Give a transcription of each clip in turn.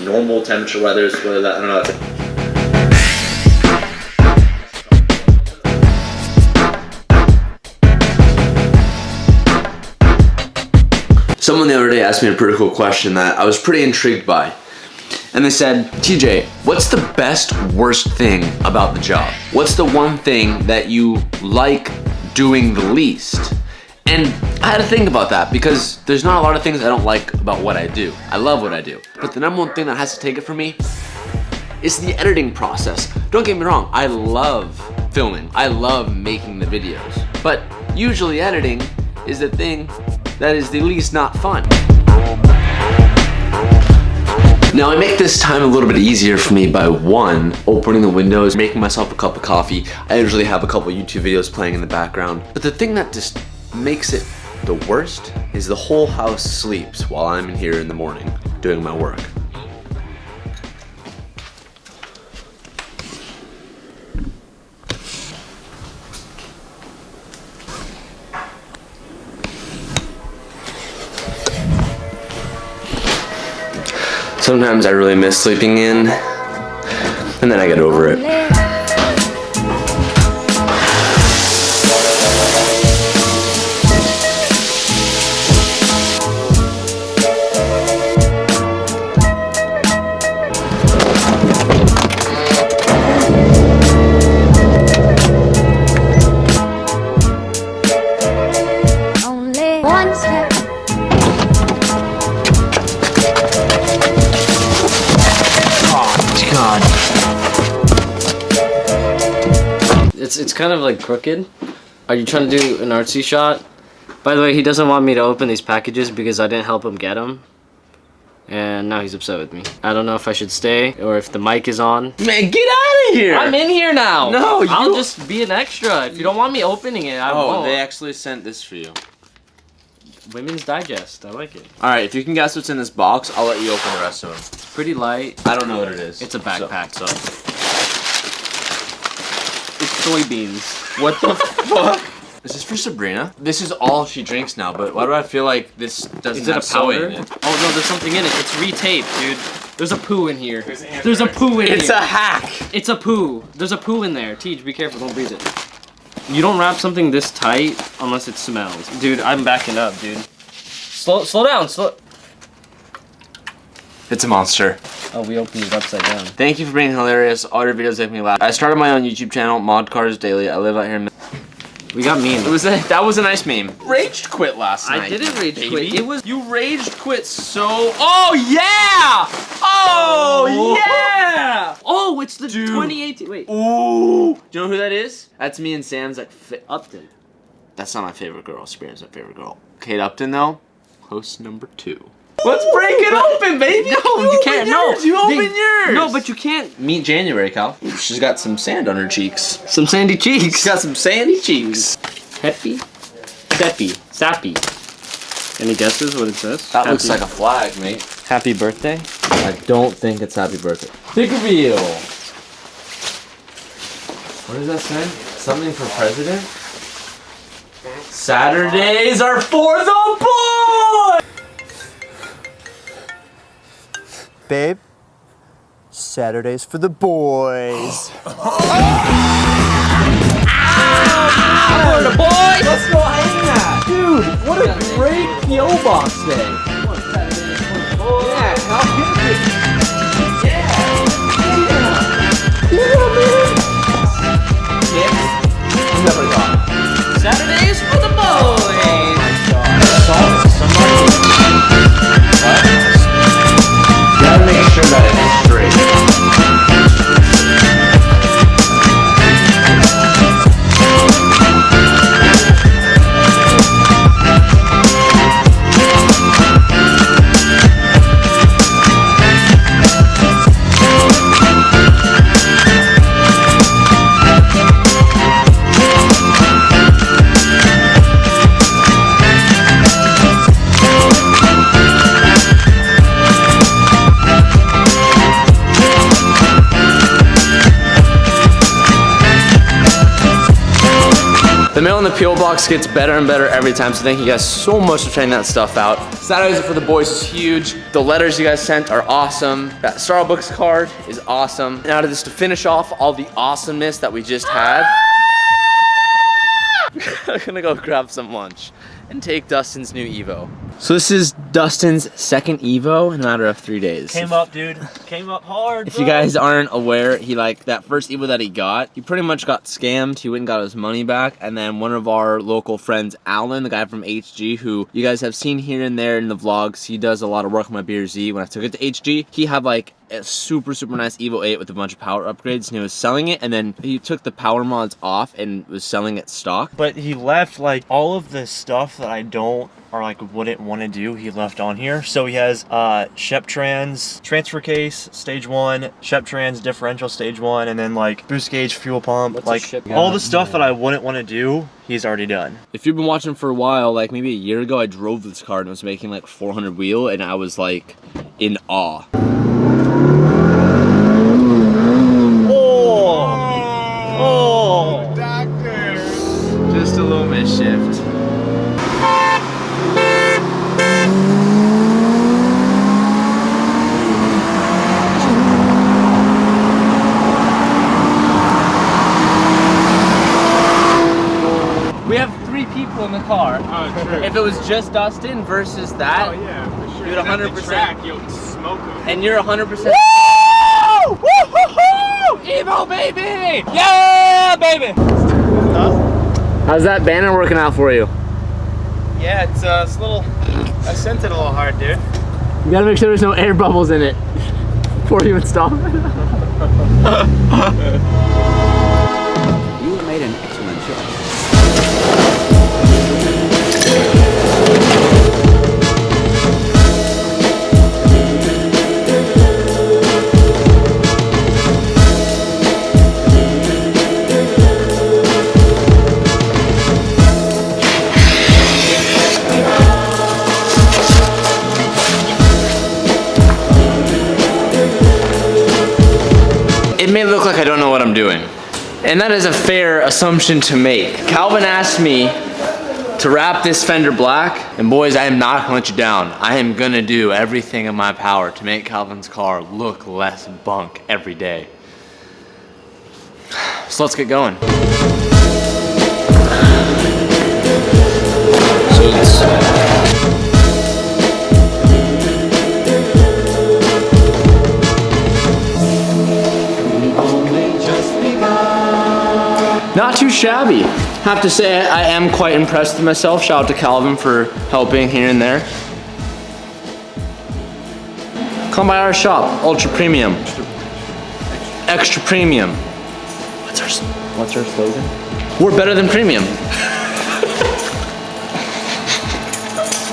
normal temperature weathers, whether that, I don't know. Someone the other day asked me a pretty cool question that I was pretty intrigued by. And they said, TJ, what's the best, worst thing about the job? What's the one thing that you like doing the least? And I had to think about that because there's not a lot of things I don't like about what I do. I love what I do. But the number one thing that has to take it from me is the editing process. Don't get me wrong, I love filming. I love making the videos. But usually editing is the thing that is the least not fun. Now I make this time a little bit easier for me by one, opening the windows, making myself a cup of coffee. I usually have a couple YouTube videos playing in the background. But the thing that just makes it the worst is the whole house sleeps while I'm in here in the morning doing my work. Sometimes I really miss sleeping in, and then I get over it. Only one step. God. It's kind of like crooked. Are you trying to do an artsy shot? By the way, he doesn't want me to open these packages because I didn't help him get them. And now he's upset with me. I don't know if I should stay or if the mic is on. Man, get out of here! I'm in here now! No, I'll just be an extra. If you don't want me opening it, I won't. Oh, they actually sent this for you. Women's Digest. I like it. Alright, if you can guess what's in this box, I'll let you open the rest of them. Pretty light. I don't know what it is. It's a backpack, so. It's soybeans. What the fuck? Is this for Sabrina? This is all she drinks now, but why do I feel like this doesn't Is it have a soy powder? in it? Oh no, there's something in it. It's retaped, dude. There's a poo in here. There's a poo in here. It's a hack! It's a poo. There's a poo in there. Teej, be careful. Don't breathe it. You don't wrap something this tight unless it smells. Dude, I'm backing up, dude. Slow down. It's a monster. Oh, we opened it upside down. Thank you for being hilarious. All your videos make me laugh. I started my own YouTube channel, Mod Cars Daily. I live out here in... We got memes. That was a nice meme. Raged quit last night. I didn't rage quit. It was... You raged quit so... Oh, yeah! Oh, yeah! Oh, it's the Dude. 2018. Wait. Ooh! Do you know who that is? That's me and Sam's like... Upton. That's not my favorite girl. Sabrina's my favorite girl. Kate Upton, though, host number 2. Let's break it open, baby! No, you can't. No. You open yours! No, but you can't. Meet January, Cal. She's got some sand on her cheeks. Some sandy cheeks. She's got some sandy cheeks. Happy? Sappy. Any guesses what it says? That looks like a flag, mate. Happy birthday? I don't think it's happy birthday. Pick a reveal. What does that say? Something for president? Saturdays are for the boy! Babe, Saturdays for the boys. For the boys! Let's go hang out! Dude, what a great P.O. Box day! Yeah, Cal, give it to me. Yeah, never thought. Saturdays for the boys! What? Gotta make sure that it is straight. the P.O. box gets better and better every time, so thank you guys so much for trying that stuff out. Saturdays for the boys is huge. The letters you guys sent are awesome. That Starbucks card is awesome. Now to finish off all the awesomeness that we just had, I'm gonna go grab some lunch and take Dustin's new Evo. So this is Dustin's second Evo in a matter of 3 days. Came up, dude. Came up hard, If bro. you guys aren't aware, that first Evo that he got, he pretty much got scammed. He went and got his money back, and then one of our local friends, Alan, the guy from HG, who you guys have seen here and there in the vlogs, he does a lot of work on my BRZ. When I took it to HG, he had like a super nice Evo 8 with a bunch of power upgrades, and he was selling it, and then he took the power mods off and was selling it stock. But he left like all of the stuff that I don't or like wouldn't want to do, he left on here. So he has Sheptrans transfer case stage 1, Sheptrans differential stage 1, and then like boost gauge fuel pump. What's like a all the stuff that I wouldn't want to do, he's already done. If you've been watching for a while, like maybe a year ago, I drove this car and it was making like 400 wheel, and I was like in awe. Oh, Just a little misshift. We have 3 people in the car. Oh, true. If it was just Dustin versus that, Oh yeah, for sure. Dude, And at the 100%. track, you'll smoke them. and you're 100%. Evo, baby! Yeah, baby! How's that banner working out for you? Yeah, it's a little. I sent it a little hard, dude. You gotta make sure there's no air bubbles in it before you install it. You made an excellent choice. It may look like I don't know what I'm doing, and that is a fair assumption to make. Calvin asked me to wrap this fender black, and boys, I am not gonna let you down. I am gonna do everything in my power to make Calvin's car look less bunk every day. So let's get going. Not too shabby. Have to say, I am quite impressed with myself. Shout out to Calvin for helping here and there. Come by our shop, Ultra Premium. Extra Premium. What's our slogan? We're better than premium.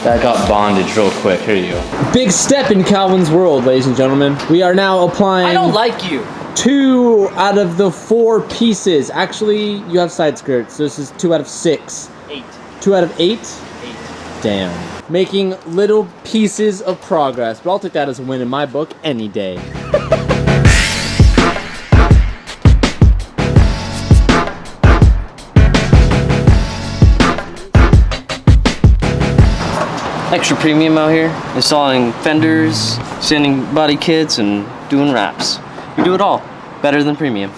That got bondage real quick. Here you go. Big step in Calvin's world, ladies and gentlemen. We are now applying. I don't like you. 2 out of the 4 pieces. Actually, you have side skirts. So this is 2 out of 6. 8. 2 out of 8? 8. Damn. Making little pieces of progress, but I'll take that as a win in my book any day. Extra premium out here. Installing fenders, sanding body kits, and doing wraps. We do it all. Better than premium.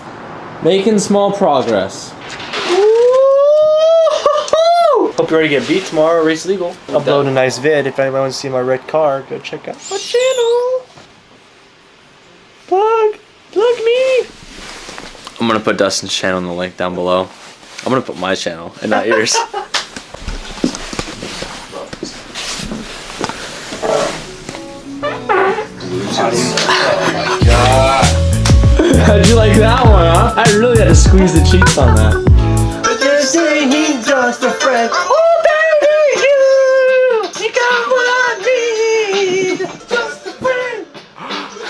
Making small progress. hope you're ready to get beat tomorrow. Race legal. Upload a nice vid. If anyone wants to see my red car, go check out my channel. Plug me. I'm gonna put Dustin's channel in the link down below. I'm gonna put my channel and not yours. How'd you like that one, huh? I really had to squeeze the cheeks on that. They say he's just a friend. Oh baby, you got what I need. Just a friend.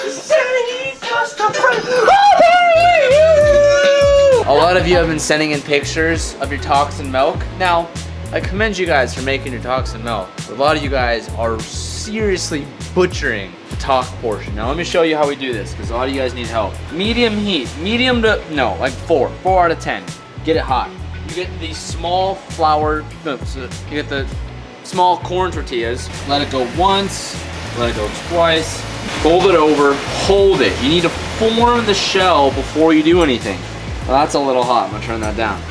They say he's just a friend. Oh baby, A lot of you have been sending in pictures of your toxin milk. Now, I commend you guys for making your toxin milk. But a lot of you guys are seriously butchering the talk portion. Now let me show you how we do this, because a lot of you guys need help. Medium heat, medium to, no, like 4 out of 10. Get it hot. you get these small flour, no, so you get the small corn tortillas. Let it go once, let it go twice. Fold it over, hold it. You need to form the shell before you do anything. Well, that's a little hot, I'm gonna turn that down.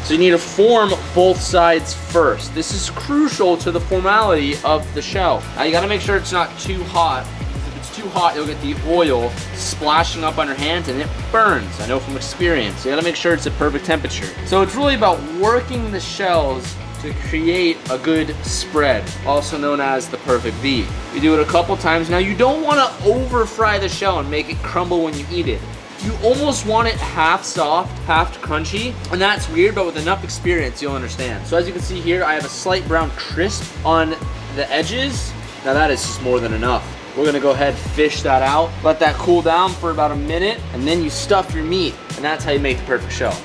So you need to form both sides first. This is crucial to the formality of the shell. Now you gotta make sure it's not too hot, because if it's too hot, you'll get the oil splashing up on your hands and it burns. I know from experience. You gotta make sure it's at perfect temperature. So it's really about working the shells to create a good spread, also known as the perfect V. You do it a couple times. Now you don't wanna over fry the shell and make it crumble when you eat it. You almost want it half soft, half crunchy, and that's weird, but with enough experience, you'll understand. So as you can see here, I have a slight brown crisp on the edges. Now that is just more than enough. We're gonna go ahead, fish that out, let that cool down for about a minute, and then you stuff your meat, and that's how you make the perfect shell.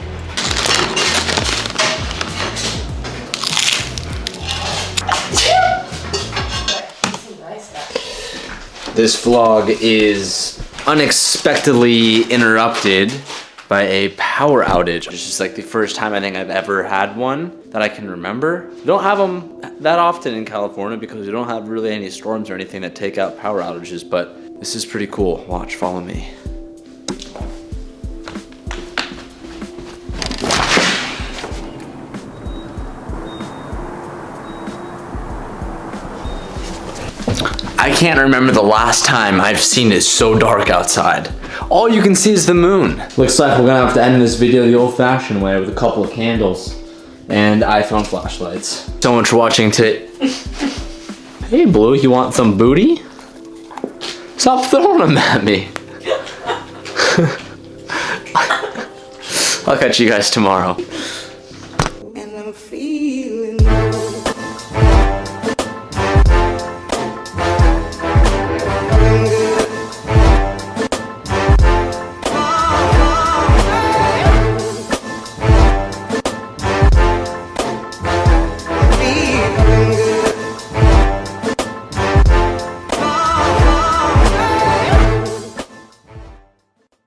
This vlog is unexpectedly interrupted by a power outage. It's just like the first time I think I've ever had one that I can remember. We don't have them that often in California because we don't have really any storms or anything that take out power outages, but this is pretty cool. Watch, follow me. I can't remember the last time I've seen it so dark outside. All you can see is the moon. Looks like we're gonna have to end this video the old-fashioned way with a couple of candles and iPhone flashlights. So much for watching today. Hey Blue, you want some booty? Stop throwing them at me. I'll catch you guys tomorrow.